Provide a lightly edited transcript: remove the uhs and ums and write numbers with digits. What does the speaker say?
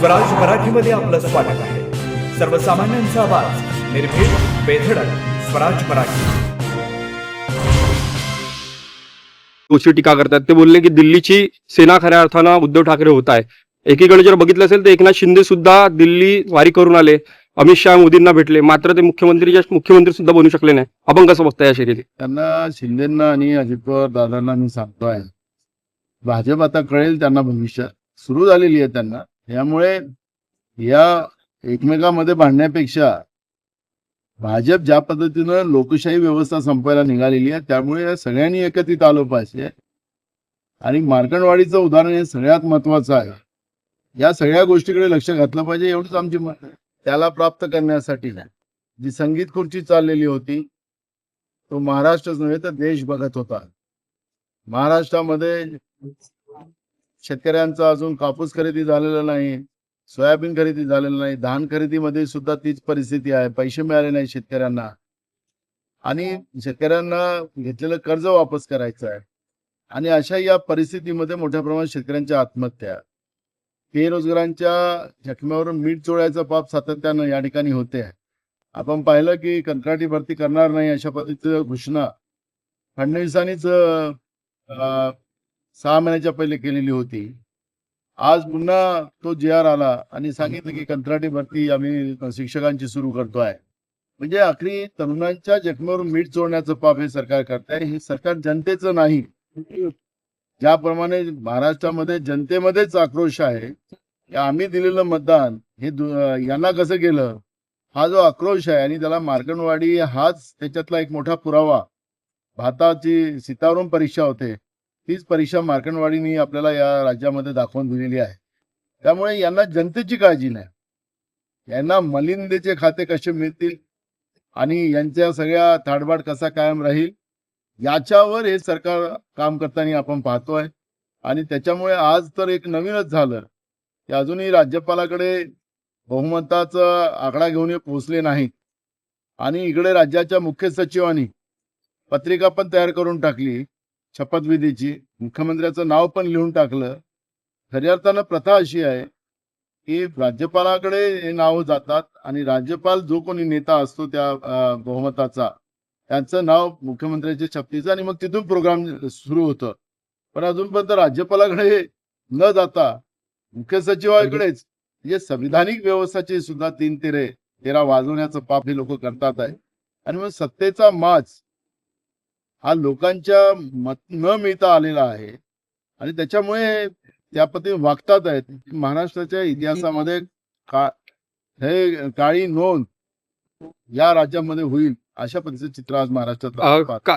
स्वराज मराठीमध्ये आपलं स्वागत आहे. सर्वसामान्यांचा आवाज, निर्भीड, बेधडक, स्वराज मराठी. दोषी टीका करतात. ते बोलले की दिल्लीची सेना खऱ्या अर्थानं उद्धव ठाकरे होत आहे. एकीकडे जर बघितलं असेल तर एकनाथ शिंदे सुद्धा दिल्ली वारी करून आले, अमित शहा मोदींना भेटले, मात्र ते मुख्यमंत्री सुद्धा बनू शकले नाही. आपण कसं बघताय या शर्यती? त्यांना शिंदेंना आणि अजित पवार दादांना मी सांगतोय, भाजप आता कळेल त्यांना, भविष्यात सुरू झालेली आहे त्यांना. त्यामुळे या एकमेकांमध्ये भांडण्यापेक्षा भाजप ज्या पद्धतीनं लोकशाही व्यवस्था संपवायला निघालेली आहे, त्यामुळे या सगळ्यांनी एकत्रित आलं पाहिजे. आणि मार्कंडवाडीचं उदाहरण हे सगळ्यात महत्वाचं आहे. या सगळ्या गोष्टीकडे लक्ष घातलं पाहिजे, एवढंच आमची मत आहे. त्याला प्राप्त करण्यासाठी जी संगीत खुर्ची चाललेली होती, तो महाराष्ट्रच नव्हे तर देश बघत होता. महाराष्ट्रामध्ये शेतकऱ्यांचा अजून कापूस खरेदी झालेला नाही, सोयाबीन खरेदी झालेलं नाही, धान खरेदीमध्ये सुद्धा तीच परिस्थिती आहे. पैसे मिळाले नाही शेतकऱ्यांना, आणि शेतकऱ्यांना घेतलेलं कर्ज वापस करायचं आहे. आणि अशा या परिस्थितीमध्ये मोठ्या प्रमाणात शेतकऱ्यांच्या आत्महत्या, बेरोजगारांच्या जखम्यावरून मीठ चोळायचं पाप सातत्यानं या ठिकाणी होते. आपण पाहिलं की कंत्राटी भरती करणार नाही अशा पद्धतीची घोषणा फडणवीसांनीच 6 महिन्याच्या पहिले केलेली होती. आज पुन्हा तो JR आला आणि सांगितलं की कंत्राटी भरती आम्ही शिक्षकांची सुरू करतोय. म्हणजे आखरी तरुणांच्या जखमेवरून मीठ चोळण्याचं पाप हे सरकार करताय. हे सरकार जनतेचं नाही. ज्याप्रमाणे महाराष्ट्रामध्ये जनतेमध्येच आक्रोश आहे की आम्ही दिलेलं मतदान हे यांना कसं गेलं, हा जो आक्रोश आहे, आणि त्याला मार्कंडवाडी हाच त्याच्यातला एक मोठा पुरावा. भाताची सीतावरून परीक्षा होते, तीच परीक्षा मार्कंडवाडीनी आपल्याला या राज्यामध्ये दाखवून दिलेली आहे. त्यामुळे यांना जनतेची काळजी नाही. यांना मलिंदेचे खाते कसे मिळतील आणि यांच्या सगळ्या थाटबाट कसा कायम राहील, याच्यावर हे सरकार काम करताना आपण पाहतोय. आणि त्याच्यामुळे आज तर एक नवीनच झालं की अजूनही राज्यपालाकडे बहुमताचा आकडा घेऊन हे पोहोचले नाहीत. आणि इकडे राज्याच्या मुख्य सचिवांनी पत्रिका पण तयार करून टाकली शपथविधीची, मुख्यमंत्र्याचं नाव पण लिहून टाकलं. खऱ्या अर्थानं प्रथा अशी आहे की राज्यपालाकडे हे नाव जातात आणि राज्यपाल जो कोणी नेता असतो त्या बहुमताचा, त्यांचं नाव मुख्यमंत्र्याच्या शपथीचं, आणि मग तिथून प्रोग्राम सुरू होतं. पण अजूनपर्यंत राज्यपालाकडे न जाता मुख्य सचिवाकडेच, म्हणजे संविधानिक व्यवस्थेचे सुद्धा 3 तेरा वाजवण्याचं पाप हे लोक करतात आहे. आणि मग सत्तेचा माज हा लोकांच्या मत न मिळता आलेला आहे, आणि त्याच्यामुळे त्या पद्धतीने वागतात आहेत. महाराष्ट्राच्या इतिहासामध्ये हे काळी नोंद या राज्यामध्ये होईल अशा पद्धतीचं चित्र आज महाराष्ट्रात